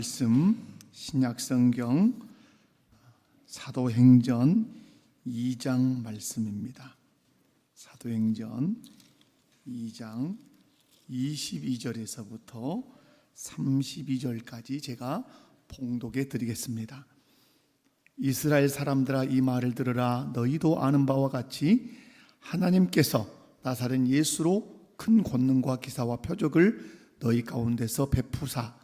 말씀 신약성경 사도행전 2장 말씀입니다. 사도행전 2장 22절에서부터 32절까지 제가 봉독해 드리겠습니다. 이스라엘 사람들아, 이 말을 들으라. 너희도 아는 바와 같이 하나님께서 나사렛 예수로 큰 권능과 기사와 표적을 너희 가운데서 베푸사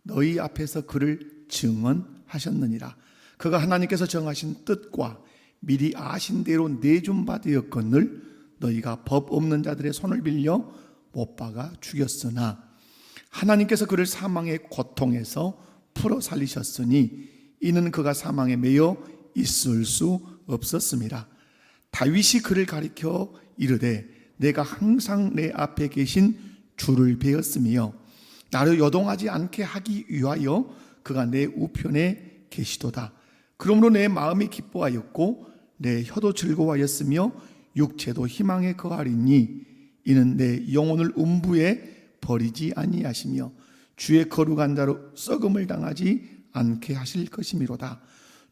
너희 앞에서 그를 증언하셨느니라. 그가 하나님께서 정하신 뜻과 미리 아신 대로 내준 바 되었거늘 너희가 법 없는 자들의 손을 빌려 못 박아 죽였으나 하나님께서 그를 사망의 고통에서 풀어 살리셨으니 이는 그가 사망에 매여 있을 수 없었습니다. 다윗이 그를 가리켜 이르되 내가 항상 내 앞에 계신 주를 배웠으며 나를 요동하지 않게 하기 위하여 그가 내 우편에 계시도다. 그러므로 내 마음이 기뻐하였고 내 혀도 즐거워하였으며 육체도 희망에 거하리니 이는 내 영혼을 음부에 버리지 아니하시며 주의 거룩한 자로 썩음을 당하지 않게 하실 것이미로다.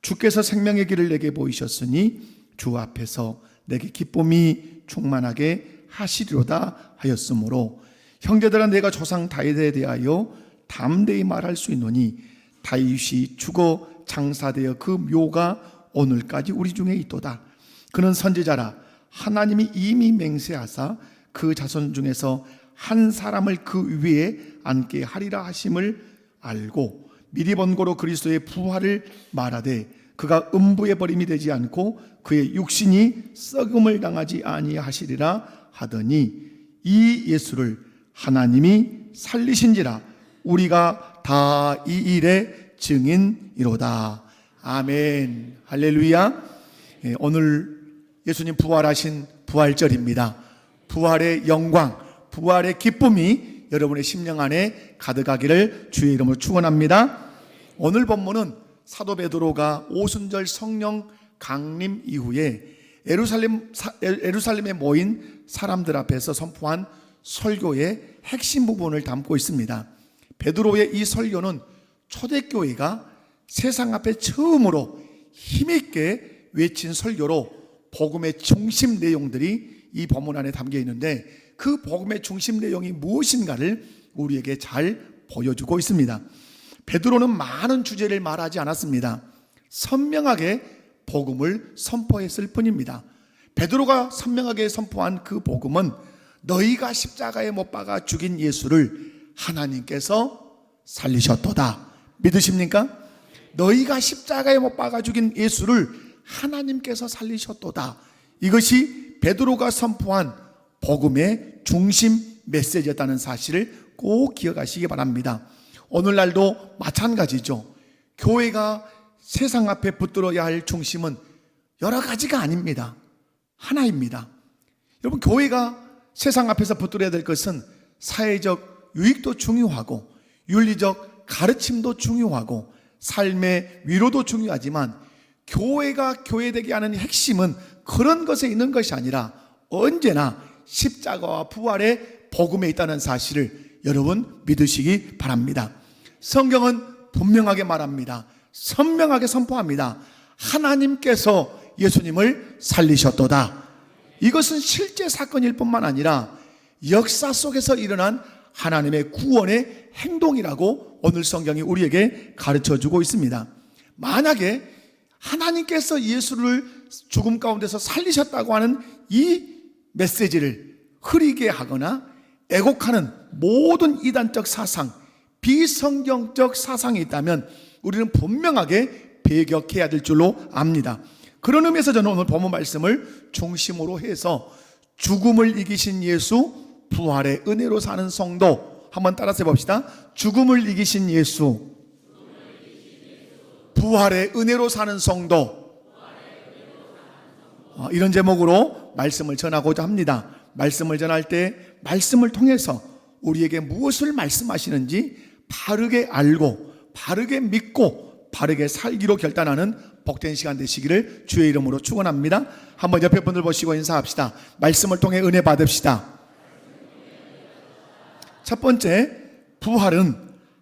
주께서 생명의 길을 내게 보이셨으니 주 앞에서 내게 기쁨이 충만하게 하시리로다 하였으므로 형제들아, 내가 조상 다윗에 대하여 담대히 말할 수 있노니 다윗이 죽어 장사되어 그 묘가 오늘까지 우리 중에 있도다. 그는 선지자라. 하나님이 이미 맹세하사 그 자손 중에서 한 사람을 그 위에 앉게 하리라 하심을 알고 미리 번고로 그리스도의 부활을 말하되 그가 음부에 버림이 되지 않고 그의 육신이 썩음을 당하지 아니하시리라 하더니 이 예수를 하나님이 살리신지라 우리가 다 이 일의 증인이로다. 아멘. 할렐루야. 오늘 예수님 부활하신 부활절입니다. 부활의 영광, 부활의 기쁨이 여러분의 심령 안에 가득하기를 주의 이름으로 축원합니다. 오늘 본문은 사도 베드로가 오순절 성령 강림 이후에 예루살렘에 모인 사람들 앞에서 선포한 설교의 핵심 부분을 담고 있습니다. 베드로의 이 설교는 초대교회가 세상 앞에 처음으로 힘있게 외친 설교로 복음의 중심 내용들이 이 본문 안에 담겨 있는데 그 복음의 중심 내용이 무엇인가를 우리에게 잘 보여주고 있습니다. 베드로는 많은 주제를 말하지 않았습니다. 선명하게 복음을 선포했을 뿐입니다. 베드로가 선명하게 선포한 그 복음은 너희가 십자가에 못 박아 죽인 예수를 하나님께서 살리셨도다. 믿으십니까? 너희가 십자가에 못 박아 죽인 예수를 하나님께서 살리셨도다. 이것이 베드로가 선포한 복음의 중심 메시지였다는 사실을 꼭 기억하시기 바랍니다. 오늘날도 마찬가지죠. 교회가 세상 앞에 붙들어야 할 중심은 여러 가지가 아닙니다. 하나입니다. 여러분, 교회가 세상 앞에서 붙들어야 될 것은 사회적 유익도 중요하고 윤리적 가르침도 중요하고 삶의 위로도 중요하지만 교회가 교회되게 하는 핵심은 그런 것에 있는 것이 아니라 언제나 십자가와 부활의 복음에 있다는 사실을 여러분 믿으시기 바랍니다. 성경은 분명하게 말합니다. 선명하게 선포합니다. 하나님께서 예수님을 살리셨도다. 이것은 실제 사건일 뿐만 아니라 역사 속에서 일어난 하나님의 구원의 행동이라고 오늘 성경이 우리에게 가르쳐주고 있습니다. 만약에 하나님께서 예수를 죽음 가운데서 살리셨다고 하는 이 메시지를 흐리게 하거나 애곡하는 모든 이단적 사상, 비성경적 사상이 있다면 우리는 분명하게 배격해야 될 줄로 압니다. 그런 의미에서 저는 오늘 본문 말씀을 중심으로 해서 죽음을 이기신 예수, 부활의 은혜로 사는 성도 한번 따라서 해봅시다. 죽음을 이기신 예수, 부활의 은혜로 사는 성도, 이런 제목으로 말씀을 전하고자 합니다. 말씀을 전할 때 말씀을 통해서 우리에게 무엇을 말씀하시는지 바르게 알고 바르게 믿고 바르게 살기로 결단하는 복된 시간 되시기를 주의 이름으로 축원합니다. 한번 옆에 분들 보시고 인사합시다. 말씀을 통해 은혜 받읍시다. 첫 번째, 부활은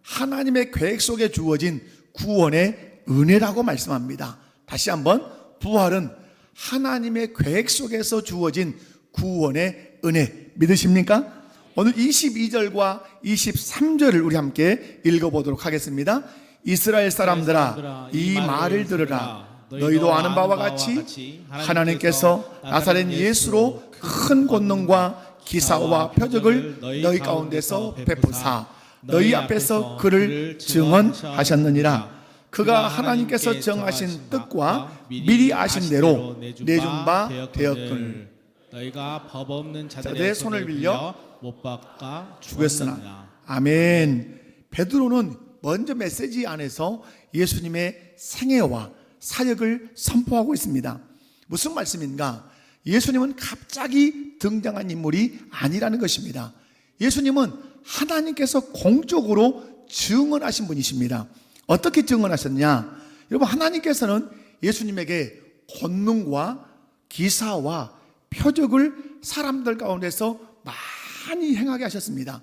하나님의 계획 속에 주어진 구원의 은혜라고 말씀합니다. 다시 한번, 부활은 하나님의 계획 속에서 주어진 구원의 은혜, 믿으십니까? 오늘 22절과 23절을 우리 함께 읽어보도록 하겠습니다. 이스라엘 사람들아, 이 말을 들으라. 너희도 아는 바와 같이 하나님께서 나사렛 예수로 큰 권능과 기사와 표적을 너희 가운데서 베푸사 너희 앞에서 그를 증언하셨느니라. 그가 하나님께서 정하신 뜻과 미리 아신 대로 내준 바 되었거늘 너희가 법 없는 자들의 자들의 손을 빌려 못 박아 죽였으나. 죽였으나. 아멘. 베드로는 먼저 메시지 안에서 예수님의 생애와 사역을 선포하고 있습니다. 무슨 말씀인가? 예수님은 갑자기 등장한 인물이 아니라는 것입니다. 예수님은 하나님께서 공적으로 증언하신 분이십니다. 어떻게 증언하셨냐? 여러분, 하나님께서는 예수님에게 권능과 기사와 표적을 사람들 가운데서 많이 행하게 하셨습니다.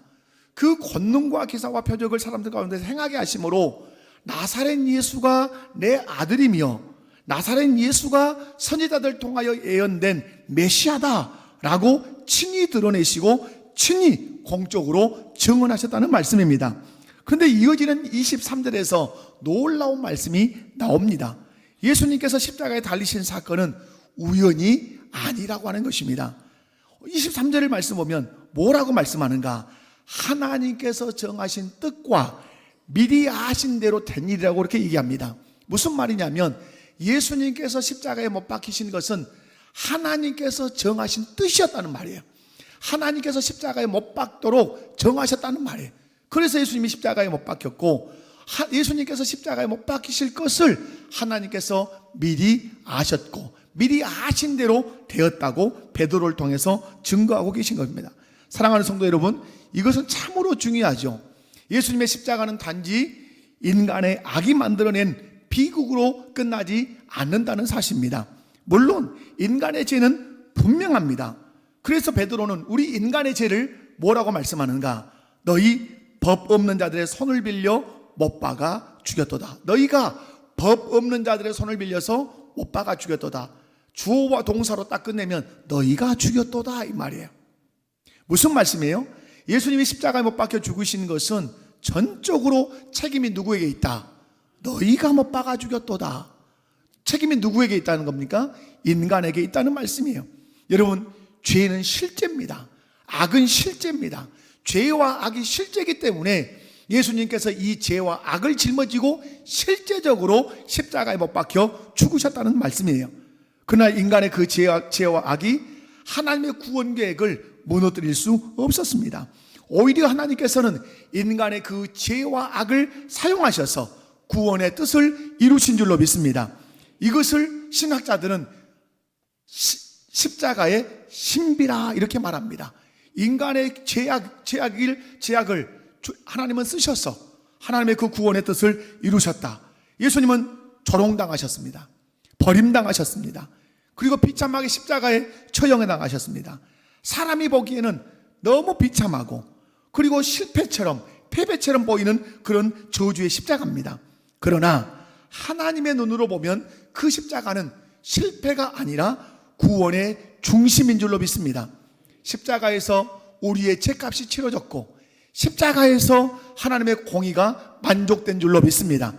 그 권능과 기사와 표적을 사람들 가운데서 행하게 하심으로 나사렛 예수가 내 아들이며 나사렛 예수가 선지자들 통하여 예언된 메시아다라고 친히 드러내시고 친히 공적으로 증언하셨다는 말씀입니다. 그런데 이어지는 23절에서 놀라운 말씀이 나옵니다. 예수님께서 십자가에 달리신 사건은 우연이 아니라고 하는 것입니다. 23절을 말씀 보면 뭐라고 말씀하는가? 하나님께서 정하신 뜻과 미리 아신 대로 된 일이라고 이렇게 얘기합니다. 무슨 말이냐면 예수님께서 십자가에 못 박히신 것은 하나님께서 정하신 뜻이었다는 말이에요. 하나님께서 십자가에 못 박도록 정하셨다는 말이에요. 그래서 예수님이 십자가에 못 박혔고 예수님께서 십자가에 못 박히실 것을 하나님께서 미리 아셨고 미리 아신 대로 되었다고 베드로를 통해서 증거하고 계신 겁니다. 사랑하는 성도 여러분, 이것은 참으로 중요하죠. 예수님의 십자가는 단지 인간의 악이 만들어낸 비극으로 끝나지 않는다는 사실입니다. 물론 인간의 죄는 분명합니다. 그래서 베드로는 우리 인간의 죄를 뭐라고 말씀하는가? 너희 법 없는 자들의 손을 빌려 못 박아 죽였도다. 너희가 법 없는 자들의 손을 빌려서 못 박아 죽였도다. 주어와 동사로 딱 끝내면 너희가 죽였도다 이 말이에요. 무슨 말씀이에요? 예수님이 십자가에 못 박혀 죽으신 것은 전적으로 책임이 누구에게 있다? 너희가 못 박아 죽였도다. 책임이 누구에게 있다는 겁니까? 인간에게 있다는 말씀이에요. 여러분, 죄는 실제입니다. 악은 실제입니다. 죄와 악이 실제이기 때문에 예수님께서 이 죄와 악을 짊어지고 실제적으로 십자가에 못 박혀 죽으셨다는 말씀이에요. 그러나 인간의 그 죄와 악이 하나님의 구원 계획을 무너뜨릴 수 없었습니다. 오히려 하나님께서는 인간의 그 죄와 악을 사용하셔서 구원의 뜻을 이루신 줄로 믿습니다. 이것을 신학자들은 십자가의 신비라 이렇게 말합니다. 인간의 죄악을 하나님은 쓰셔서 하나님의 그 구원의 뜻을 이루셨다. 예수님은 조롱당하셨습니다. 버림당하셨습니다. 그리고 비참하게 십자가에 처형해 당하셨습니다. 사람이 보기에는 너무 비참하고 그리고 실패처럼 패배처럼 보이는 그런 저주의 십자가입니다. 그러나 하나님의 눈으로 보면 그 십자가는 실패가 아니라 구원의 중심인 줄로 믿습니다. 십자가에서 우리의 죄값이 치러졌고 십자가에서 하나님의 공의가 만족된 줄로 믿습니다.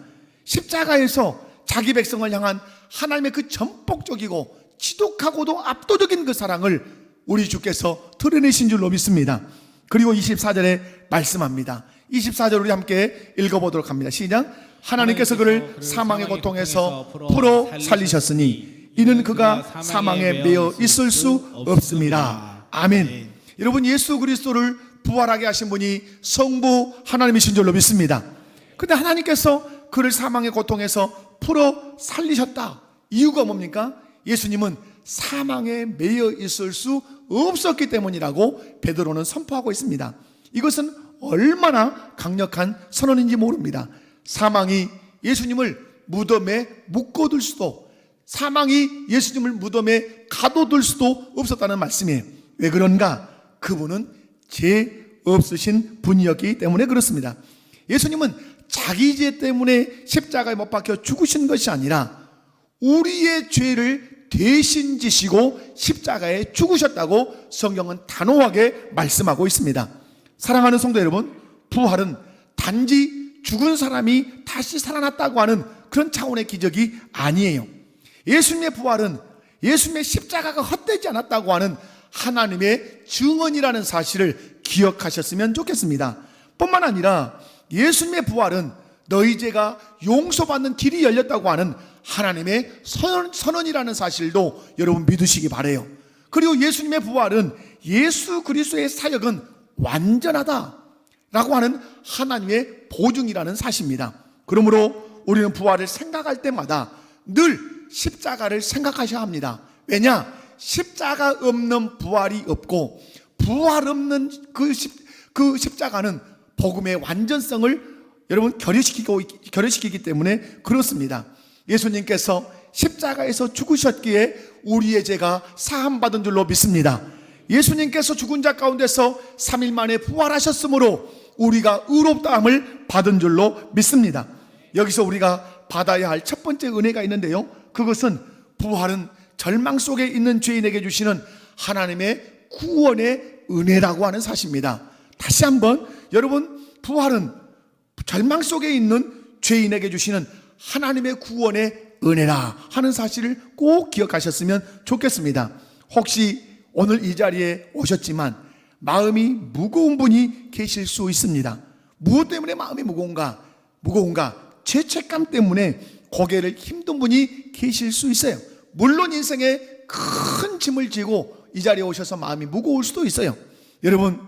십자가에서 자기 백성을 향한 하나님의 그 전폭적이고 지독하고도 압도적인 그 사랑을 우리 주께서 드러내신 줄로 믿습니다. 그리고 24절에 말씀합니다. 24절 우리 함께 읽어보도록 합니다. 시작. 하나님께서 그를 사망의 고통에서 풀어 살리셨으니 이는 그가 사망에 매여 있을 수 없습니다. 아멘. 여러분, 예수 그리스도를 부활하게 하신 분이 성부 하나님이신 줄로 믿습니다. 그런데 하나님께서 그를 사망의 고통에서 풀어 살리셨다. 이유가 뭡니까? 예수님은 사망에 매여 있을 수 없었기 때문이라고 베드로는 선포하고 있습니다. 이것은 얼마나 강력한 선언인지 모릅니다. 사망이 예수님을 무덤에 묶어둘 수도, 사망이 예수님을 무덤에 가둬둘 수도 없었다는 말씀이에요. 왜 그런가? 그분은 죄 없으신 분이었기 때문에 그렇습니다. 예수님은 자기 죄 때문에 십자가에 못 박혀 죽으신 것이 아니라 우리의 죄를 대신 지시고 십자가에 죽으셨다고 성경은 단호하게 말씀하고 있습니다. 사랑하는 성도 여러분, 부활은 단지 죽은 사람이 다시 살아났다고 하는 그런 차원의 기적이 아니에요. 예수님의 부활은 예수님의 십자가가 헛되지 않았다고 하는 하나님의 증언이라는 사실을 기억하셨으면 좋겠습니다. 뿐만 아니라 예수님의 부활은 너희 죄가 용서받는 길이 열렸다고 하는 하나님의 선언이라는 사실도 여러분 믿으시기 바라요. 그리고 예수님의 부활은 예수 그리스도의 사역은 완전하다라고 하는 하나님의 보증이라는 사실입니다. 그러므로 우리는 부활을 생각할 때마다 늘 십자가를 생각하셔야 합니다. 왜냐? 십자가 없는 부활이 없고 부활 없는 그 십자가는 복음의 완전성을 여러분 결여시키기 때문에 그렇습니다. 예수님께서 십자가에서 죽으셨기에 우리의 죄가 사함받은 줄로 믿습니다. 예수님께서 죽은 자 가운데서 3일 만에 부활하셨으므로 우리가 의롭다함을 받은 줄로 믿습니다. 여기서 우리가 받아야 할 첫 번째 은혜가 있는데요, 그것은 부활은 절망 속에 있는 죄인에게 주시는 하나님의 구원의 은혜라고 하는 사실입니다. 다시 한번, 여러분, 부활은 절망 속에 있는 죄인에게 주시는 하나님의 구원의 은혜라 하는 사실을 꼭 기억하셨으면 좋겠습니다. 혹시 오늘 이 자리에 오셨지만 마음이 무거운 분이 계실 수 있습니다. 무엇 때문에 마음이 무거운가? 죄책감 때문에 고개를 힘든 분이 계실 수 있어요. 물론 인생에 큰 짐을 지고 이 자리에 오셔서 마음이 무거울 수도 있어요. 여러분,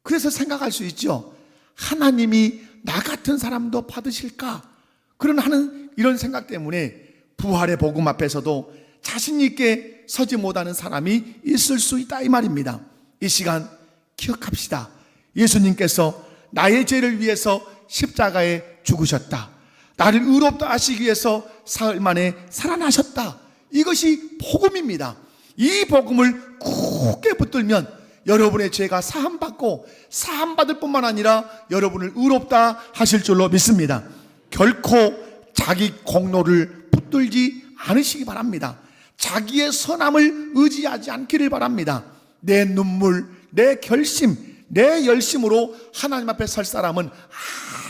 그래서 생각할 수 있죠. 하나님이 나 같은 사람도 받으실까? 하는 이런 생각 때문에 부활의 복음 앞에서도 자신 있게 서지 못하는 사람이 있을 수 있다, 이 말입니다. 이 시간 기억합시다. 예수님께서 나의 죄를 위해서 십자가에 죽으셨다. 나를 의롭다 하시기 위해서 사흘 만에 살아나셨다. 이것이 복음입니다. 이 복음을 굳게 붙들면 여러분의 죄가 사함받고 사함받을 뿐만 아니라 여러분을 의롭다 하실 줄로 믿습니다. 결코 자기 공로를 붙들지 않으시기 바랍니다. 자기의 선함을 의지하지 않기를 바랍니다. 내 눈물, 내 결심, 내 열심으로 하나님 앞에 설 사람은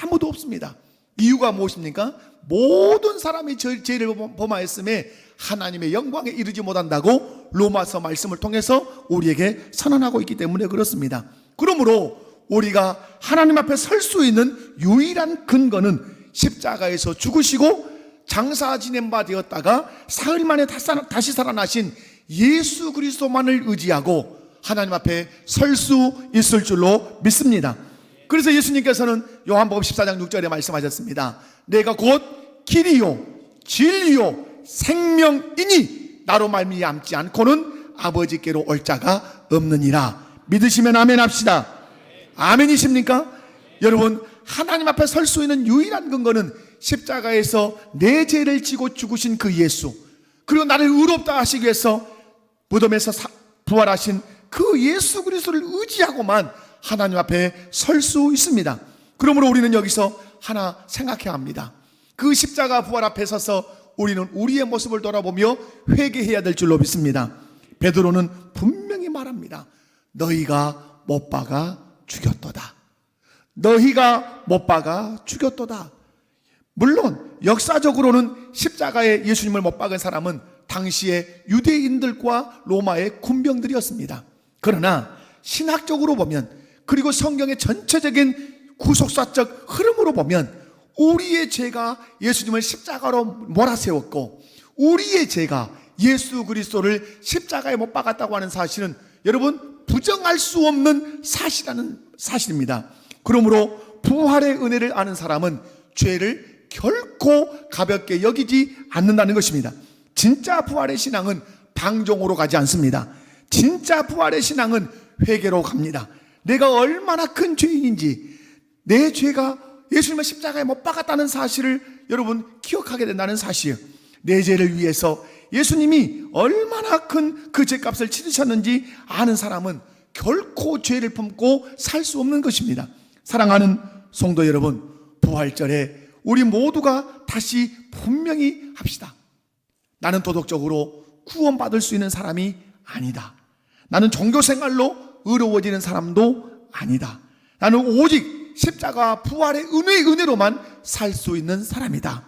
아무도 없습니다. 이유가 무엇입니까? 모든 사람이 죄를 범하였음에 하나님의 영광에 이르지 못한다고 로마서 말씀을 통해서 우리에게 선언하고 있기 때문에 그렇습니다. 그러므로 우리가 하나님 앞에 설 수 있는 유일한 근거는 십자가에서 죽으시고 장사 지낸 바 되었다가 사흘 만에 다시 살아나신 예수 그리스도만을 의지하고 하나님 앞에 설 수 있을 줄로 믿습니다. 그래서 예수님께서는 요한복음 14장 6절에 말씀하셨습니다. 내가 곧 길이요 진리요 생명이니 나로 말미암지 않고는 아버지께로 올 자가 없느니라. 믿으시면 아멘 합시다. 아멘이십니까? 여러분, 하나님 앞에 설 수 있는 유일한 근거는 십자가에서 내 죄를 지고 죽으신 그 예수, 그리고 나를 의롭다 하시기 위해서 무덤에서 부활하신 그 예수 그리스도를 의지하고만 하나님 앞에 설 수 있습니다. 그러므로 우리는 여기서 하나 생각해야 합니다. 그 십자가 부활 앞에 서서 우리는 우리의 모습을 돌아보며 회개해야 될 줄로 믿습니다. 베드로는 분명히 말합니다. 너희가 못 박아 죽였도다. 너희가 못 박아 죽였도다. 물론 역사적으로는 십자가에 예수님을 못 박은 사람은 당시의 유대인들과 로마의 군병들이었습니다. 그러나 신학적으로 보면, 그리고 성경의 전체적인 구속사적 흐름으로 보면 우리의 죄가 예수님을 십자가로 몰아세웠고 우리의 죄가 예수 그리스도를 십자가에 못 박았다고 하는 사실은 여러분 부정할 수 없는 사실입니다. 그러므로 부활의 은혜를 아는 사람은 죄를 결코 가볍게 여기지 않는다는 것입니다. 진짜 부활의 신앙은 방종으로 가지 않습니다. 진짜 부활의 신앙은 회개로 갑니다. 내가 얼마나 큰 죄인인지, 내 죄가 예수님의 십자가에 못 박았다는 사실을 여러분 기억하게 된다는 사실, 내 죄를 위해서 예수님이 얼마나 큰 그 죄값을 치르셨는지 아는 사람은 결코 죄를 품고 살 수 없는 것입니다. 사랑하는 성도 여러분, 부활절에 우리 모두가 다시 분명히 합시다. 나는 도덕적으로 구원받을 수 있는 사람이 아니다. 나는 종교생활로 의로워지는 사람도 아니다. 나는 오직 십자가 부활의 은혜로만 살 수 있는 사람이다.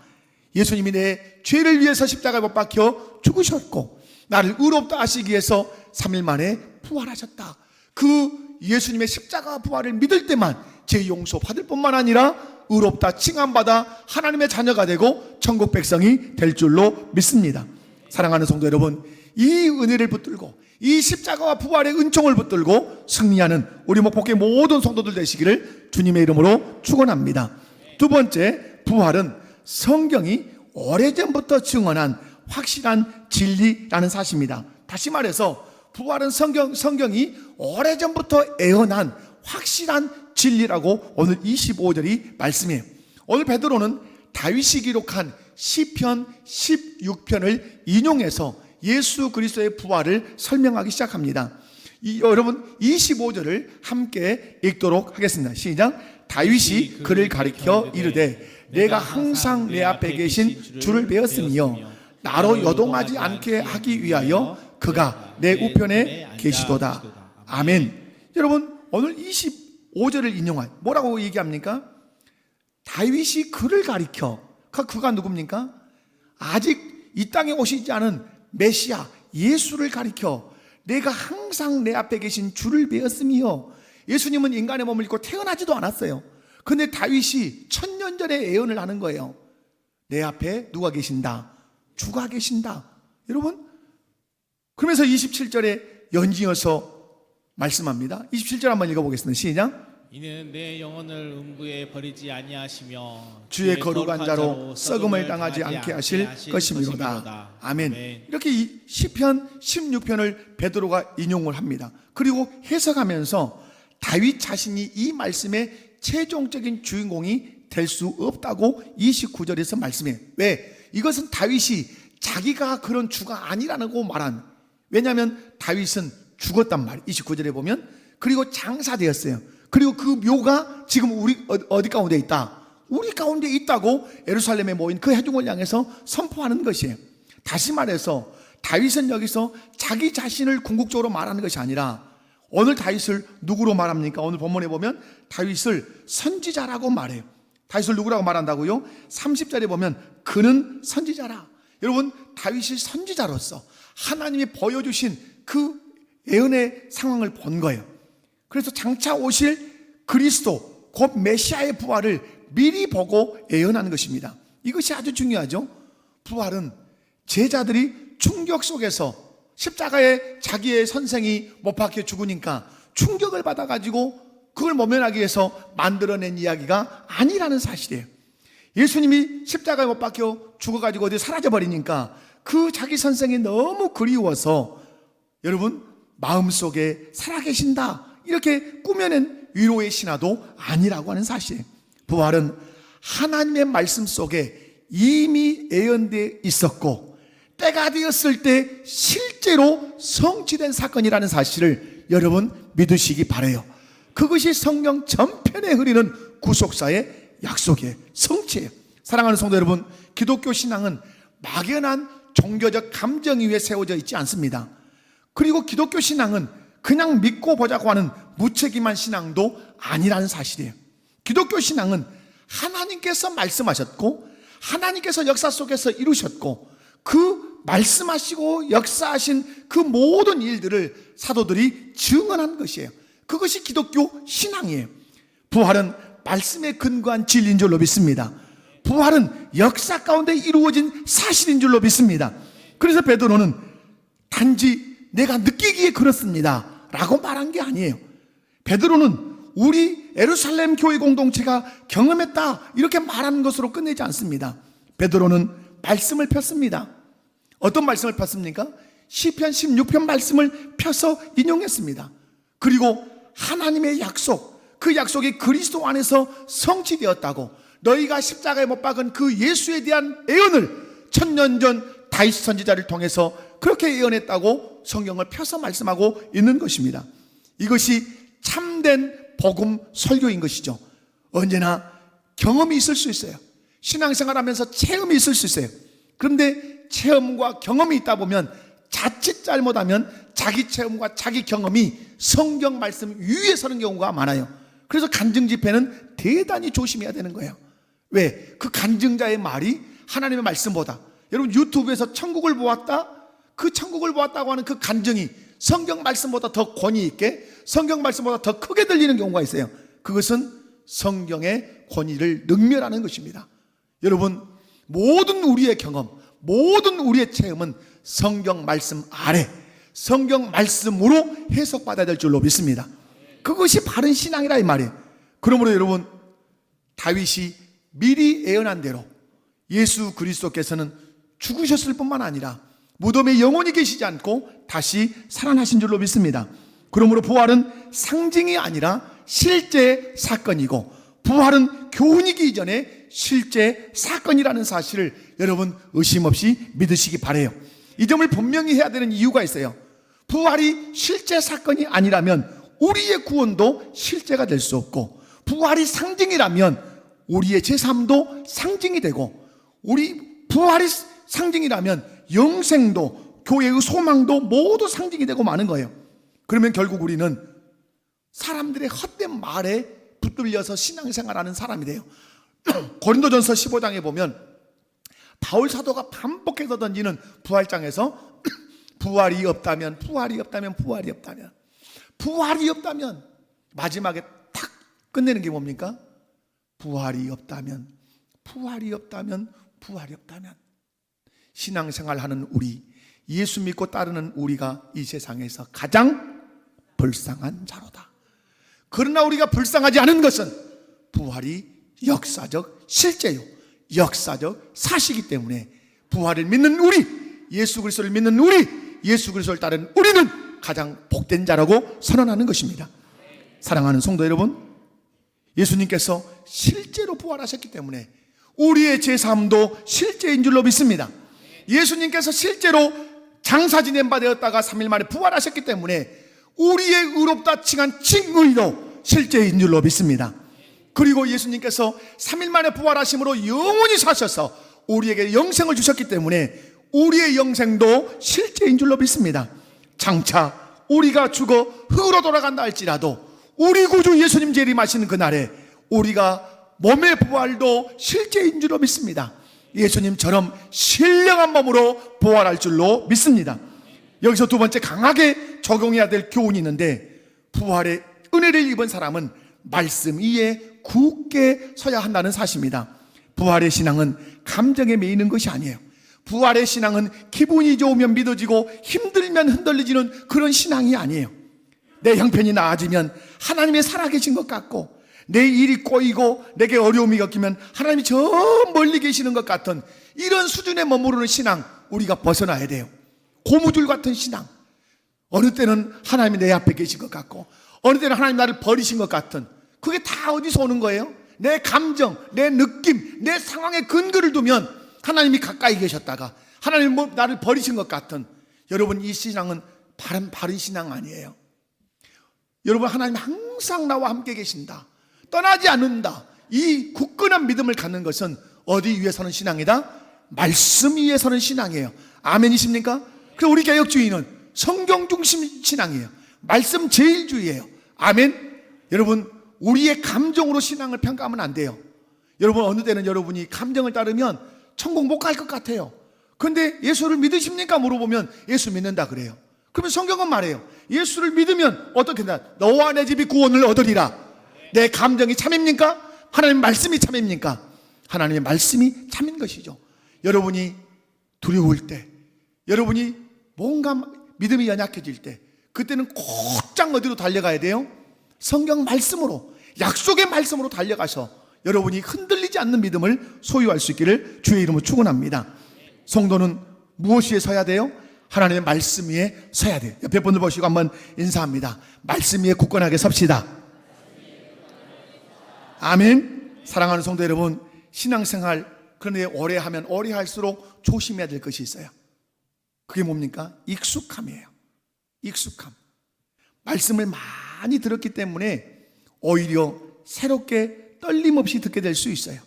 예수님이 내 죄를 위해서 십자가에 못 박혀 죽으셨고 나를 의롭다 하시기 위해서 3일 만에 부활하셨다. 그 예수님의 십자가 부활을 믿을 때만 죄 용서 받을 뿐만 아니라 의롭다 칭함받아 하나님의 자녀가 되고 천국 백성이 될 줄로 믿습니다. 사랑하는 성도 여러분, 이 은혜를 붙들고 이 십자가와 부활의 은총을 붙들고 승리하는 우리 목포교회 모든 성도들 되시기를 주님의 이름으로 축원합니다. 두 번째, 부활은 성경이 오래전부터 증언한 확실한 진리라는 사실입니다. 다시 말해서 부활은 성경이 오래전부터 예언한 확실한 진리라고 오늘 25절이 말씀이에요. 오늘 베드로는 다윗이 기록한 시편 16편을 인용해서 예수 그리스도의 부활을 설명하기 시작합니다. 여러분 25절을 함께 읽도록 하겠습니다. 시작. 다윗이 그를 가리켜 이르되 내가 항상 내 앞에 계신 주를 배웠으며 나로 여동하지 않게 하기 위하여 그가 내 우편에 계시도다. 아멘. 여러분 오늘 25절을 인용한 뭐라고 얘기합니까? 다윗이 그를 가리켜. 그가 누굽니까? 아직 이 땅에 오시지 않은 메시아 예수를 가리켜 내가 항상 내 앞에 계신 주를 배웠으며, 예수님은 인간의 몸을 입고 태어나지도 않았어요. 근데 다윗이 1000년 전에 예언을 하는 거예요. 내 앞에 누가 계신다? 주가 계신다. 여러분, 그러면서 27절에 연이어서 말씀합니다. 27절 한번 읽어보겠습니다. 시작. 이는 내 영혼을 음부에 버리지 아니하시며 주의 거룩한 자로 썩음을 당하지 않게 하실 것이미로다. 아멘. 이렇게 이 시편 16편을 베드로가 인용을 합니다. 그리고 해석하면서 다윗 자신이 이 말씀의 최종적인 주인공이 될 수 없다고 29절에서 말씀해요. 왜? 이것은 다윗이 자기가 그런 주가 아니라고 말한, 왜냐하면 다윗은 죽었단 말이에요. 29절에 보면. 그리고 장사되었어요. 그리고 그 묘가 지금 우리 어디 가운데 있다? 우리 가운데 있다고 예루살렘에 모인 그 회중을 향해서 선포하는 것이에요. 다시 말해서 다윗은 여기서 자기 자신을 궁극적으로 말하는 것이 아니라, 오늘 다윗을 누구로 말합니까? 오늘 본문에 보면 다윗을 선지자라고 말해요. 다윗을 누구라고 말한다고요? 30절에 보면 그는 선지자라. 여러분, 다윗이 선지자로서 하나님이 보여주신 그 예언의 상황을 본 거예요. 그래서 장차 오실 그리스도 곧 메시아의 부활을 미리 보고 예언하는 것입니다. 이것이 아주 중요하죠. 부활은 제자들이 충격 속에서 십자가에 자기의 선생이 못 박혀 죽으니까 충격을 받아가지고 그걸 모면하기 위해서 만들어낸 이야기가 아니라는 사실이에요. 예수님이 십자가에 못 박혀 죽어가지고 어디 사라져버리니까 그 자기 선생이 너무 그리워서 여러분 마음속에 살아계신다 이렇게 꾸며낸 위로의 신화도 아니라고 하는 사실이에요. 부활은 하나님의 말씀 속에 이미 예언되어 있었고 때가 되었을 때 실제로 성취된 사건이라는 사실을 여러분 믿으시기 바라요. 그것이 성경 전편에 흐르는 구속사의 약속이에요. 성취예요. 사랑하는 성도 여러분, 기독교 신앙은 막연한 종교적 감정 위에 세워져 있지 않습니다. 그리고 기독교 신앙은 그냥 믿고 보자고 하는 무책임한 신앙도 아니라는 사실이에요. 기독교 신앙은 하나님께서 말씀하셨고 하나님께서 역사 속에서 이루셨고 그 말씀하시고 역사하신 그 모든 일들을 사도들이 증언한 것이에요. 그것이 기독교 신앙이에요. 부활은 말씀에 근거한 진리인 줄로 믿습니다. 부활은 역사 가운데 이루어진 사실인 줄로 믿습니다. 그래서 베드로는 단지 내가 느끼기에 그렇습니다 라고 말한 게 아니에요. 베드로는 우리 예루살렘 교회 공동체가 경험했다 이렇게 말하는 것으로 끝내지 않습니다. 베드로는 말씀을 폈습니다. 어떤 말씀을 폈습니까? 시편 16편 말씀을 펴서 인용했습니다. 그리고 하나님의 약속, 그 약속이 그리스도 안에서 성취되었다고, 너희가 십자가에 못 박은 그 예수에 대한 예언을 1000년 전 다윗 선지자를 통해서 그렇게 예언했다고 성경을 펴서 말씀하고 있는 것입니다. 이것이 참된 복음 설교인 것이죠. 언제나 경험이 있을 수 있어요. 신앙생활하면서 체험이 있을 수 있어요. 그런데 체험과 경험이 있다 보면 자칫 잘못하면 자기 체험과 자기 경험이 성경 말씀 위에 서는 경우가 많아요. 그래서 간증 집회는 대단히 조심해야 되는 거예요. 왜? 그 간증자의 말이 하나님의 말씀보다, 여러분 유튜브에서 천국을 보았다, 그 천국을 보았다고 하는 그 간증이 성경 말씀보다 더 권위 있게, 성경 말씀보다 더 크게 들리는 경우가 있어요. 그것은 성경의 권위를 능멸하는 것입니다. 여러분, 모든 우리의 경험, 모든 우리의 체험은 성경 말씀 아래, 성경 말씀으로 해석받아야 될 줄로 믿습니다. 그것이 바른 신앙이라 이 말이에요. 그러므로 여러분, 다윗이 미리 예언한 대로 예수 그리스도께서는 죽으셨을 뿐만 아니라 무덤에 영원히 계시지 않고 다시 살아나신 줄로 믿습니다. 그러므로 부활은 상징이 아니라 실제 사건이고, 부활은 교훈이기 이전에 실제 사건이라는 사실을 여러분 의심 없이 믿으시기 바라요. 이 점을 분명히 해야 되는 이유가 있어요. 부활이 실제 사건이 아니라면 우리의 구원도 실제가 될 수 없고, 부활이 상징이라면 우리의 제3도 상징이 되고, 우리 부활이 상징이라면 영생도, 교회의 소망도 모두 상징이 되고 마는 거예요. 그러면 결국 우리는 사람들의 헛된 말에 붙들려서 신앙생활하는 사람이 돼요. 고린도전서 15장에 보면 바울 사도가 반복해서 던지는 부활장에서 부활이 없다면, 부활이 없다면, 부활이 없다면, 부활이 없다면, 마지막에 탁 끝내는 게 뭡니까? 부활이 없다면, 부활이 없다면, 부활이 없다면. 신앙생활하는 우리, 예수 믿고 따르는 우리가 이 세상에서 가장 불쌍한 자로다. 그러나 우리가 불쌍하지 않은 것은 부활이 역사적 실제요, 역사적 사실이기 때문에 부활을 믿는 우리, 예수 그리스도를 믿는 우리, 예수 그리스도를 따르는 우리는 가장 복된 자라고 선언하는 것입니다. 사랑하는 성도 여러분, 예수님께서 실제로 부활하셨기 때문에 우리의 제3도 실제인 줄로 믿습니다. 예수님께서 실제로 장사 지낸 바 되었다가 3일 만에 부활하셨기 때문에 우리의 의롭다 칭한 칭의도 실제인 줄로 믿습니다. 그리고 예수님께서 3일 만에 부활하심으로 영원히 사셔서 우리에게 영생을 주셨기 때문에 우리의 영생도 실제인 줄로 믿습니다. 장차 우리가 죽어 흙으로 돌아간다 할지라도 우리 구주 예수님 재림하시는 그날에 우리가 몸의 부활도 실제인 줄로 믿습니다. 예수님처럼 신령한 몸으로 부활할 줄로 믿습니다. 여기서 두 번째 강하게 적용해야 될 교훈이 있는데, 부활의 은혜를 입은 사람은 말씀 위에 굳게 서야 한다는 사실입니다. 부활의 신앙은 감정에 매이는 것이 아니에요. 부활의 신앙은 기분이 좋으면 믿어지고 힘들면 흔들리지는 그런 신앙이 아니에요. 내 형편이 나아지면 하나님이 살아계신 것 같고, 내 일이 꼬이고 내게 어려움이 겪이면 하나님이 저 멀리 계시는 것 같은 이런 수준에 머무르는 신앙, 우리가 벗어나야 돼요. 고무줄 같은 신앙. 어느 때는 하나님이 내 앞에 계신 것 같고, 어느 때는 하나님 나를 버리신 것 같은, 그게 다 어디서 오는 거예요? 내 감정, 내 느낌, 내 상황에 근거를 두면 하나님이 가까이 계셨다가 하나님 나를 버리신 것 같은, 여러분 이 신앙은 바른 신앙 아니에요. 여러분, 하나님 항상 나와 함께 계신다, 떠나지 않는다, 이 굳건한 믿음을 갖는 것은 어디 위에 서는 신앙이다? 말씀 위에 서는 신앙이에요. 아멘이십니까? 그래서 우리 개혁주의는 성경 중심 신앙이에요. 말씀 제일주의예요. 아멘. 여러분, 우리의 감정으로 신앙을 평가하면 안 돼요. 여러분, 어느 때는 여러분이 감정을 따르면 천국 못 갈 것 같아요. 그런데 예수를 믿으십니까? 물어보면 예수 믿는다 그래요. 그러면 성경은 말해요. 예수를 믿으면 어떻게 된다? 너와 내 집이 구원을 얻으리라. 내 감정이 참입니까? 하나님의 말씀이 참입니까? 하나님의 말씀이 참인 것이죠. 여러분이 두려울 때, 여러분이 뭔가 믿음이 연약해질 때, 그때는 곧장 어디로 달려가야 돼요? 성경 말씀으로, 약속의 말씀으로 달려가서 여러분이 흔들리지 않는 믿음을 소유할 수 있기를 주의 이름으로 축원합니다. 성도는 무엇 위에 서야 돼요? 하나님의 말씀 위에 서야 돼요. 옆에 분들 보시고 한번 인사합니다. 말씀 위에 굳건하게 섭시다. 아멘. 사랑하는 성도 여러분, 신앙생활 그런데 오래 하면 오래 할수록 조심해야 될 것이 있어요. 그게 뭡니까? 익숙함이에요. 익숙함. 말씀을 많이 들었기 때문에 오히려 새롭게 떨림없이 듣게 될 수 있어요.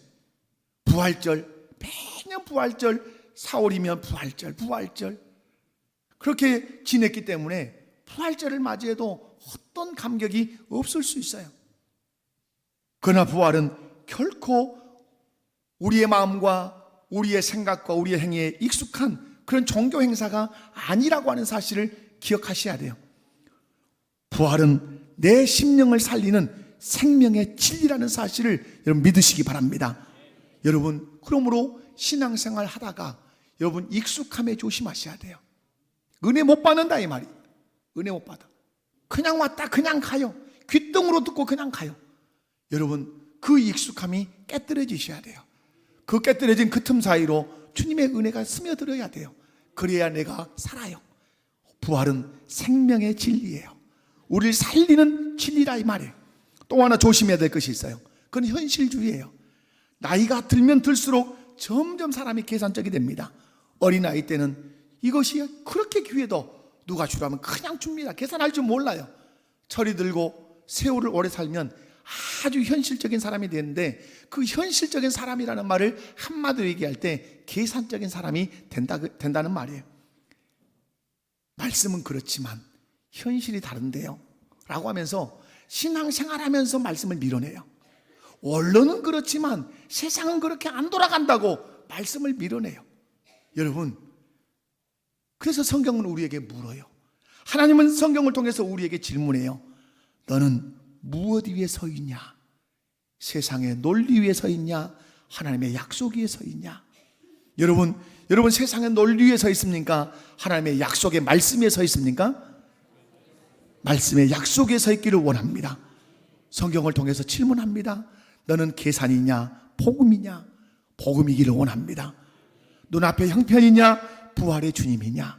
부활절, 매년 부활절, 4월이면 부활절 그렇게 지냈기 때문에 부활절을 맞이해도 어떤 감격이 없을 수 있어요. 그러나 부활은 결코 우리의 마음과 우리의 생각과 우리의 행위에 익숙한 그런 종교 행사가 아니라고 하는 사실을 기억하셔야 돼요. 부활은 내 심령을 살리는 생명의 진리라는 사실을 여러분 믿으시기 바랍니다. 여러분, 그러므로 신앙생활 하다가 여러분 익숙함에 조심하셔야 돼요. 은혜 못 받는다 이 말이에요. 은혜 못 받아. 그냥 왔다 그냥 가요. 귓등으로 듣고 그냥 가요. 여러분, 그 익숙함이 깨뜨려지셔야 돼요. 그 깨뜨려진 그 틈 사이로 주님의 은혜가 스며들어야 돼요. 그래야 내가 살아요. 부활은 생명의 진리예요. 우리를 살리는 진리라 이 말이에요. 또 하나 조심해야 될 것이 있어요. 그건 현실주의예요. 나이가 들면 들수록 점점 사람이 계산적이 됩니다. 어린아이 때는 이것이 그렇게 귀해도 누가 주라면 그냥 줍니다. 계산할 줄 몰라요. 철이 들고 세월을 오래 살면 아주 현실적인 사람이 되는데, 그 현실적인 사람이라는 말을 한마디로 얘기할 때 계산적인 사람이 된다는 말이에요. 말씀은 그렇지만 현실이 다른데요 라고 하면서 신앙생활하면서 말씀을 밀어내요. 원론은 그렇지만 세상은 그렇게 안 돌아간다고 말씀을 밀어내요. 여러분, 그래서 성경은 우리에게 물어요. 하나님은 성경을 통해서 우리에게 질문해요. 너는 무엇 위에 서 있냐? 세상의 논리 위에 서 있냐? 하나님의 약속 위에 서 있냐? 여러분 세상의 논리 위에 서 있습니까? 하나님의 약속의 말씀 위에 서 있습니까? 말씀의 약속에 서 있기를 원합니다. 성경을 통해서 질문합니다. 너는 계산이냐? 복음이냐? 복음이기를 원합니다. 눈앞에 형편이냐? 부활의 주님이냐?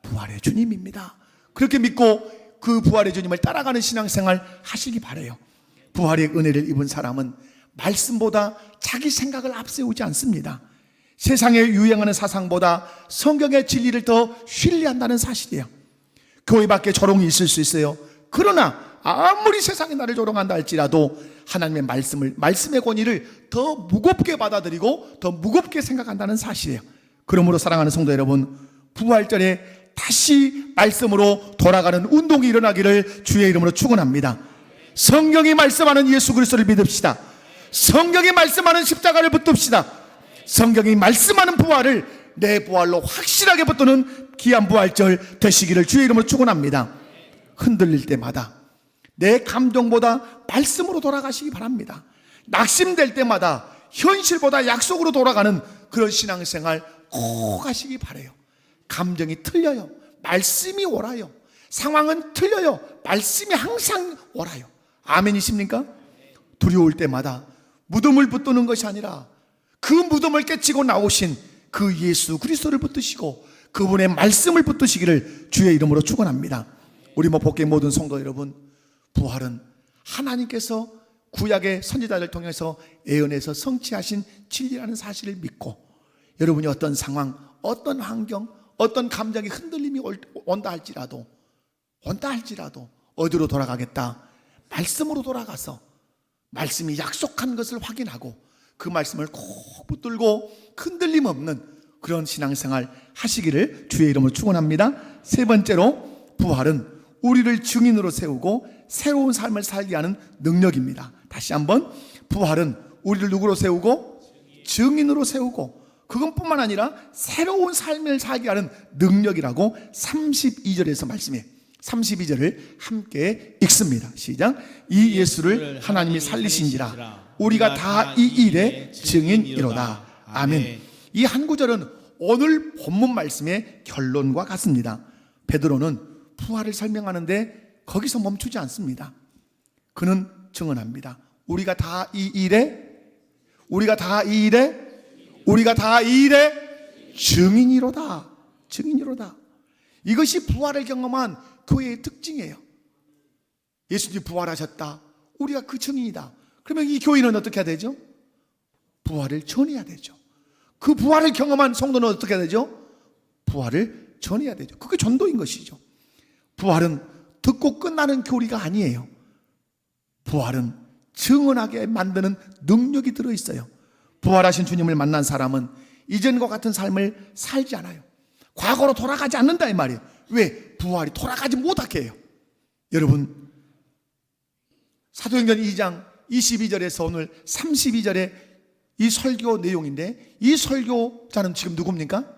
부활의 주님입니다. 그렇게 믿고 그 부활의 주님을 따라가는 신앙생활 하시기 바라요. 부활의 은혜를 입은 사람은 말씀보다 자기 생각을 앞세우지 않습니다. 세상에 유행하는 사상보다 성경의 진리를 더 신뢰한다는 사실이에요. 교회 밖에 조롱이 있을 수 있어요. 그러나 아무리 세상이 나를 조롱한다 할지라도 하나님의 말씀의 권위를 더 무겁게 받아들이고 더 무겁게 생각한다는 사실이에요. 그러므로 사랑하는 성도 여러분, 부활절에 다시 말씀으로 돌아가는 운동이 일어나기를 주의 이름으로 축원합니다. 성경이 말씀하는 예수 그리스도를 믿읍시다. 성경이 말씀하는 십자가를 붙듭시다. 성경이 말씀하는 부활을 내 부활로 확실하게 붙드는 귀한 부활절 되시기를 주의 이름으로 축원합니다. 흔들릴 때마다 내 감정보다 말씀으로 돌아가시기 바랍니다. 낙심될 때마다 현실보다 약속으로 돌아가는 그런 신앙생활 꼭 하시기 바라요. 감정이 틀려요. 말씀이 옳아요. 상황은 틀려요. 말씀이 항상 옳아요. 아멘이십니까? 두려울 때마다 무덤을 붙드는 것이 아니라 그 무덤을 깨치고 나오신 그 예수 그리스도를 붙드시고 그분의 말씀을 붙드시기를 주의 이름으로 축원합니다. 우리 복개 모든 성도 여러분, 부활은 하나님께서 구약의 선지자를 통해서 예언해서 성취하신 진리라는 사실을 믿고, 여러분이 어떤 상황, 어떤 환경, 어떤 감정의 흔들림이 온다 할지라도 어디로 돌아가겠다? 말씀으로 돌아가서 말씀이 약속한 것을 확인하고 그 말씀을 꼭 붙들고 흔들림 없는 그런 신앙생활 하시기를 주의 이름으로 축원합니다. 세 번째로, 부활은 우리를 증인으로 세우고 새로운 삶을 살게 하는 능력입니다. 다시 한번, 부활은 우리를 누구로 세우고? 증인으로 세우고, 그것뿐만 아니라 새로운 삶을 살게 하는 능력이라고 32절에서 말씀해요. 32절을 함께 읽습니다. 시작. 이 예수를 하나님이 살리신지라 우리가 다 이 일의 증인이로다. 아멘. 이 한 구절은 오늘 본문 말씀의 결론과 같습니다. 베드로는 부활을 설명하는데 거기서 멈추지 않습니다. 그는 증언합니다. 우리가 다 이 일의 증인이로다. 증인이로다. 이것이 부활을 경험한 교회의 특징이에요. 예수님이 부활하셨다. 우리가 그 증인이다. 그러면 이 교회는 어떻게 해야 되죠? 부활을 전해야 되죠. 그 부활을 경험한 성도는 어떻게 해야 되죠? 부활을 전해야 되죠. 그게 전도인 것이죠. 부활은 듣고 끝나는 교리가 아니에요. 부활은 증언하게 만드는 능력이 들어있어요. 부활하신 주님을 만난 사람은 이전과 같은 삶을 살지 않아요. 과거로 돌아가지 않는다 이 말이에요. 왜? 부활이 돌아가지 못하게 해요. 여러분, 사도행전 2장 22절에서 오늘 32절에 이 설교 내용인데, 이 설교자는 지금 누굽니까?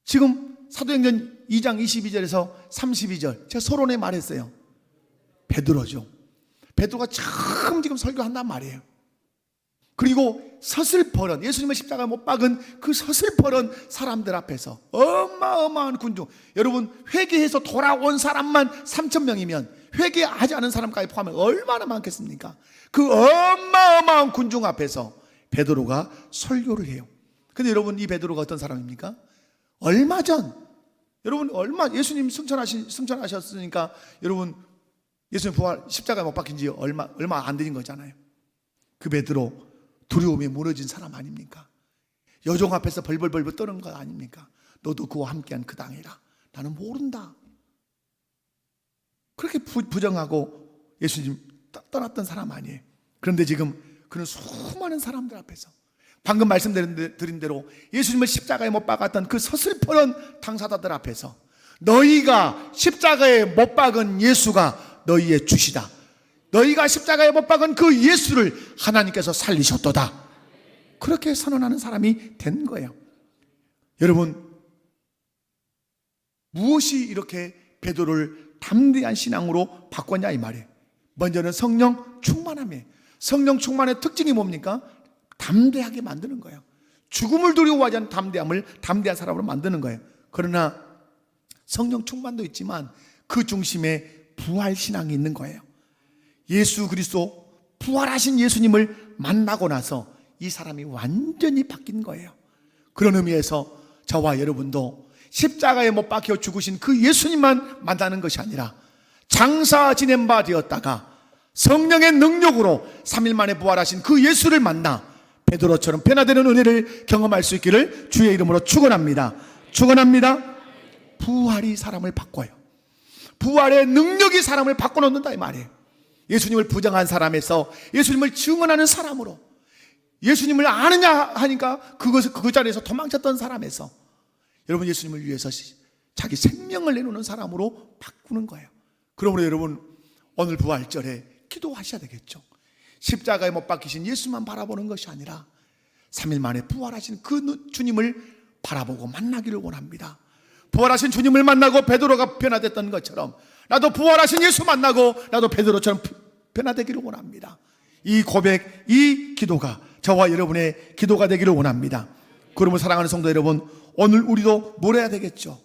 지금 사도행전 2장 22절에서 32절 제가 서론에 말했어요. 베드로죠. 베드로가 처음 지금 설교한단 말이에요. 그리고 서슬퍼런, 예수님의 십자가에 못 박은 그 서슬퍼런 사람들 앞에서 어마어마한 군중, 여러분 회개해서 돌아온 사람만 3,000명이면 회개하지 않은 사람까지 포함하면 얼마나 많겠습니까? 그 어마어마한 군중 앞에서 베드로가 설교를 해요. 근데 여러분, 이 베드로가 어떤 사람입니까? 얼마 전, 여러분 예수님 승천하셨으니까 여러분 예수님 부활 십자가에 못 박힌 지 얼마 안 되는 거잖아요. 그 베드로 두려움에 무너진 사람 아닙니까? 여종 앞에서 벌벌벌벌 떠는 것 아닙니까? 너도 그와 함께한 그 당이라. 나는 모른다. 그렇게 부정하고 예수님 떠났던 사람 아니에요. 그런데 지금 그는 수많은 사람들 앞에서 방금 말씀드린 대로 예수님을 십자가에 못 박았던 그 서슬퍼런 당사자들 앞에서 너희가 십자가에 못 박은 예수가 너희의 주시다. 너희가 십자가에 못 박은 그 예수를 하나님께서 살리셨도다. 그렇게 선언하는 사람이 된 거예요. 여러분, 무엇이 이렇게 베드로를 담대한 신앙으로 바꿨냐 이 말이에요. 먼저는 성령 충만함이에요. 성령 충만의 특징이 뭡니까? 담대하게 만드는 거예요. 죽음을 두려워하지 않는 담대한 사람으로 만드는 거예요. 그러나 성령 충만도 있지만 그 중심에 부활신앙이 있는 거예요. 예수 그리스도 부활하신 예수님을 만나고 나서 이 사람이 완전히 바뀐 거예요. 그런 의미에서 저와 여러분도 십자가에 못 박혀 죽으신 그 예수님만 만나는 것이 아니라 장사 지낸 바 되었다가 성령의 능력으로 3일 만에 부활하신 그 예수를 만나 베드로처럼 변화되는 은혜를 경험할 수 있기를 주의 이름으로 축원합니다. 축원합니다. 부활이 사람을 바꿔요. 부활의 능력이 사람을 바꿔놓는다 이 말이에요. 예수님을 부정한 사람에서 예수님을 증언하는 사람으로, 예수님을 아느냐 하니까 그 자리에서 도망쳤던 사람에서 여러분 예수님을 위해서 자기 생명을 내놓는 사람으로 바꾸는 거예요. 그러므로 여러분 오늘 부활절에 기도하셔야 되겠죠. 십자가에 못 박히신 예수만 바라보는 것이 아니라 3일 만에 부활하신 그 주님을 바라보고 만나기를 원합니다. 부활하신 주님을 만나고 베드로가 변화됐던 것처럼 나도 부활하신 예수 만나고 나도 베드로처럼 변화되기를 원합니다. 이 고백, 이 기도가 저와 여러분의 기도가 되기를 원합니다. 그러므로 사랑하는 성도 여러분, 오늘 우리도 물어야 되겠죠.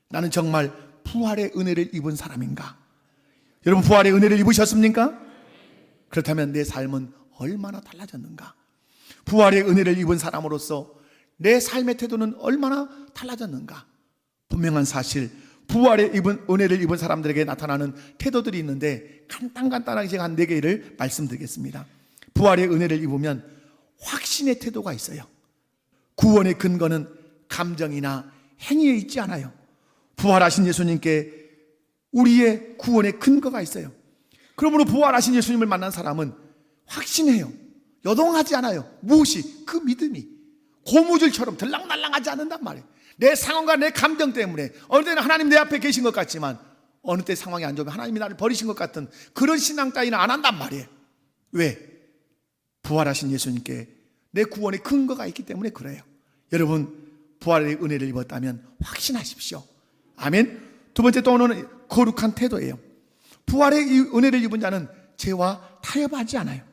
나는 정말 부활의 은혜를 입은 사람인가? 여러분 부활의 은혜를 입으셨습니까? 그렇다면 내 삶은 얼마나 달라졌는가? 부활의 은혜를 입은 사람으로서 내 삶의 태도는 얼마나 달라졌는가? 분명한 사실, 부활의 은혜를 입은 사람들에게 나타나는 태도들이 있는데 간단하게 제가 한 4개를 말씀드리겠습니다. 부활의 은혜를 입으면 확신의 태도가 있어요. 구원의 근거는 감정이나 행위에 있지 않아요. 부활하신 예수님께 우리의 구원의 근거가 있어요. 그러므로 부활하신 예수님을 만난 사람은 확신해요. 여동하지 않아요. 무엇이? 그 믿음이 고무줄처럼 들락날락하지 않는단 말이에요. 내 상황과 내 감정 때문에 어느 때는 하나님 내 앞에 계신 것 같지만 어느 때 상황이 안 좋으면 하나님이 나를 버리신 것 같은 그런 신앙 따위는 안 한단 말이에요. 왜? 부활하신 예수님께 내 구원의 근거가 있기 때문에 그래요. 여러분 부활의 은혜를 입었다면 확신하십시오. 아멘. 두 번째 또 오는 거룩한 태도예요. 부활의 은혜를 입은 자는 죄와 타협하지 않아요.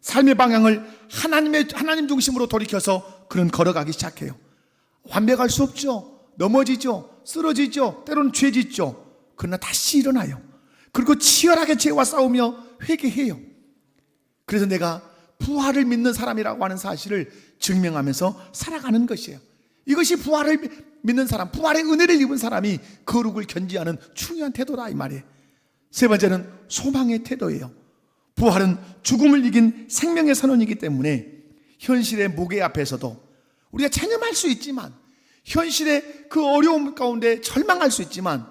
삶의 방향을 하나님 중심으로 돌이켜서 그는 걸어가기 시작해요. 완벽할 수 없죠. 넘어지죠. 쓰러지죠. 때로는 죄 짓죠. 그러나 다시 일어나요. 그리고 치열하게 죄와 싸우며 회개해요. 그래서 내가 부활을 믿는 사람이라고 하는 사실을 증명하면서 살아가는 것이에요. 이것이 부활을 믿는 사람, 부활의 은혜를 입은 사람이 거룩을 견지하는 중요한 태도다 이 말이에요. 세 번째는 소망의 태도예요. 부활은 죽음을 이긴 생명의 선언이기 때문에 현실의 무게 앞에서도 우리가 체념할 수 있지만, 현실의 그 어려움 가운데 절망할 수 있지만,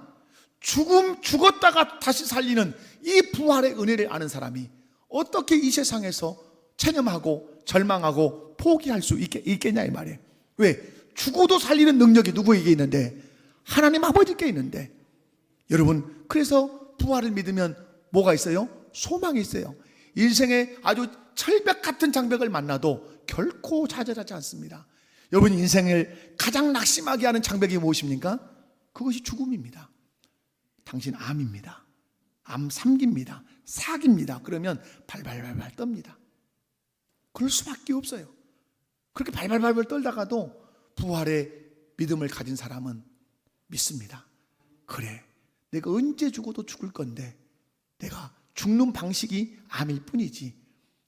죽었다가 다시 살리는 이 부활의 은혜를 아는 사람이 어떻게 이 세상에서 체념하고 절망하고 포기할 수 있겠냐 이 말이에요. 왜? 죽어도 살리는 능력이 누구에게 있는데? 하나님 아버지께 있는데. 여러분, 그래서 부활을 믿으면 뭐가 있어요? 소망이 있어요. 인생에 아주 철벽 같은 장벽을 만나도 결코 좌절하지 않습니다. 여러분, 인생을 가장 낙심하게 하는 장벽이 무엇입니까? 그것이 죽음입니다. 당신 암입니다. 암 3기입니다. 4기입니다. 그러면 발발발발 떱니다. 그럴 수밖에 없어요. 그렇게 발발발발 떨다가도 부활의 믿음을 가진 사람은 믿습니다. 그래, 내가 언제 죽어도 죽을 건데 내가 죽는 방식이 암일 뿐이지.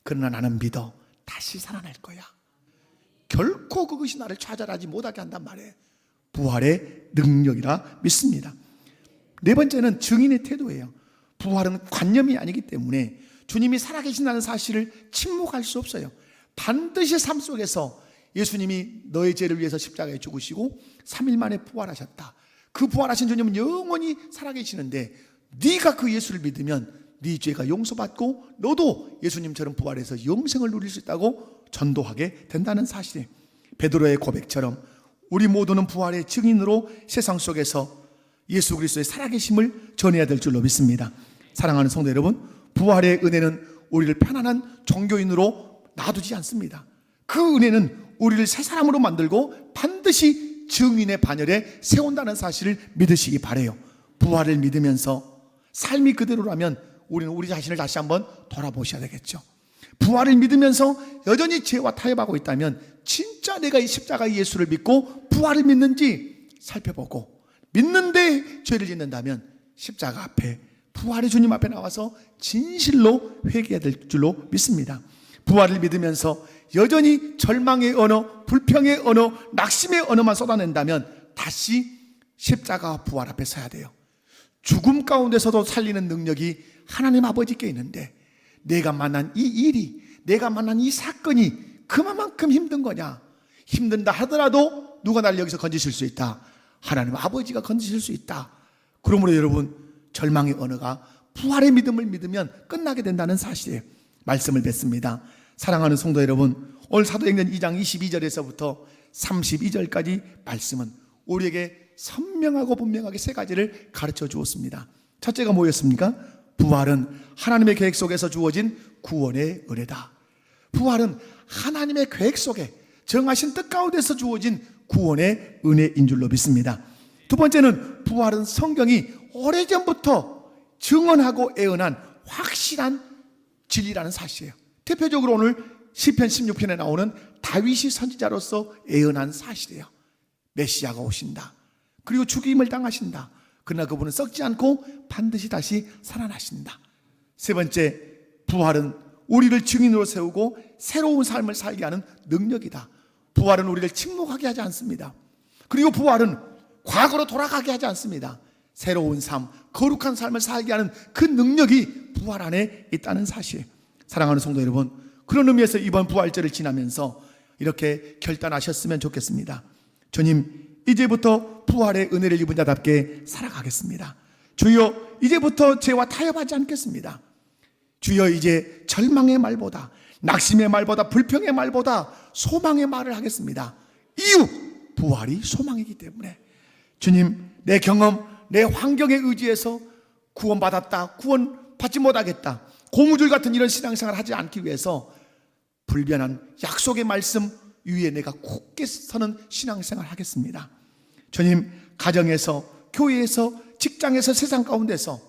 그러나 나는 믿어 다시 살아날 거야. 결코 그것이 나를 좌절하지 못하게 한단 말이에요. 부활의 능력이라 믿습니다. 네 번째는 증인의 태도예요. 부활은 관념이 아니기 때문에 주님이 살아계신다는 사실을 침묵할 수 없어요. 반드시 삶 속에서 예수님이 너의 죄를 위해서 십자가에 죽으시고 3일 만에 부활하셨다. 그 부활하신 주님은 영원히 살아계시는데 네가 그 예수를 믿으면 네 죄가 용서받고 너도 예수님처럼 부활해서 영생을 누릴 수 있다고 전도하게 된다는 사실이에요. 베드로의 고백처럼 우리 모두는 부활의 증인으로 세상 속에서 예수 그리스도의 살아계심을 전해야 될 줄로 믿습니다. 사랑하는 성도 여러분, 부활의 은혜는 우리를 편안한 종교인으로 놔두지 않습니다. 그 은혜는 우리를 새 사람으로 만들고 반드시 증인의 반열에 세운다는 사실을 믿으시기 바라요. 부활을 믿으면서 삶이 그대로라면 우리는 우리 자신을 다시 한번 돌아보셔야 되겠죠. 부활을 믿으면서 여전히 죄와 타협하고 있다면 진짜 내가 이 십자가 예수를 믿고 부활을 믿는지 살펴보고, 믿는데 죄를 짓는다면 십자가 앞에 부활의 주님 앞에 나와서 진실로 회개해야 될 줄로 믿습니다. 부활을 믿으면서 여전히 절망의 언어, 불평의 언어, 낙심의 언어만 쏟아낸다면 다시 십자가와 부활 앞에 서야 돼요. 죽음 가운데서도 살리는 능력이 하나님 아버지께 있는데 내가 만난 이 일이, 내가 만난 이 사건이 그만큼 힘든 거냐? 힘든다 하더라도 누가 날 여기서 건지실 수 있다? 하나님 아버지가 건지실 수 있다. 그러므로 여러분, 절망의 언어가 부활의 믿음을 믿으면 끝나게 된다는 사실이에요. 말씀을 뵙습니다. 사랑하는 성도 여러분, 오늘 사도행전 2장 22절에서부터 32절까지 말씀은 우리에게 선명하고 분명하게 세 가지를 가르쳐 주었습니다. 첫째가 뭐였습니까? 부활은 하나님의 계획 속에서 주어진 구원의 은혜다. 부활은 하나님의 계획 속에 정하신 뜻 가운데서 주어진 구원의 은혜인 줄로 믿습니다. 두 번째는 부활은 성경이 오래전부터 증언하고 애언한 확실한 진리라는 사실이에요. 대표적으로 오늘 시편 16편에 나오는 다윗이 선지자로서 애언한 사실이에요. 메시아가 오신다. 그리고 죽임을 당하신다. 그러나 그분은 썩지 않고 반드시 다시 살아나신다. 세 번째, 부활은 우리를 증인으로 세우고 새로운 삶을 살게 하는 능력이다. 부활은 우리를 침묵하게 하지 않습니다. 그리고 부활은 과거로 돌아가게 하지 않습니다. 새로운 삶, 거룩한 삶을 살게 하는 그 능력이 부활 안에 있다는 사실. 사랑하는 성도 여러분, 그런 의미에서 이번 부활절을 지나면서 이렇게 결단하셨으면 좋겠습니다. 주님, 이제부터 부활의 은혜를 입은 자답게 살아가겠습니다. 주여, 이제부터 죄와 타협하지 않겠습니다. 주여, 이제 절망의 말보다, 낙심의 말보다, 불평의 말보다 소망의 말을 하겠습니다. 이유, 부활이 소망이기 때문에. 주님, 내 경험, 내 환경에 의지해서 구원받았다, 구원받지 못하겠다, 고무줄 같은 이런 신앙생활을 하지 않기 위해서 불변한 약속의 말씀 위에 내가 굳게 서는 신앙생활을 하겠습니다. 주님, 가정에서, 교회에서, 직장에서, 세상 가운데서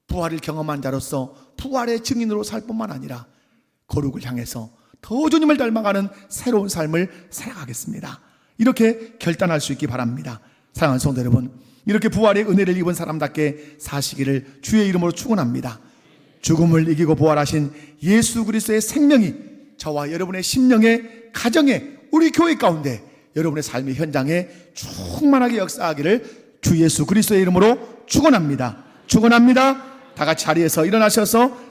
부활을 경험한 자로서 부활의 증인으로 살 뿐만 아니라 거룩을 향해서 더 주님을 닮아가는 새로운 삶을 살아가겠습니다. 이렇게 결단할 수 있기 바랍니다. 사랑하는 성도 여러분, 이렇게 부활의 은혜를 입은 사람답게 사시기를 주의 이름으로 축원합니다. 죽음을 이기고 부활하신 예수 그리스도의 생명이 저와 여러분의 심령에, 가정에, 우리 교회 가운데, 여러분의 삶의 현장에 충만하게 역사하기를 주 예수 그리스도의 이름으로 축원합니다. 축원합니다. 다 같이 자리에서 일어나셔서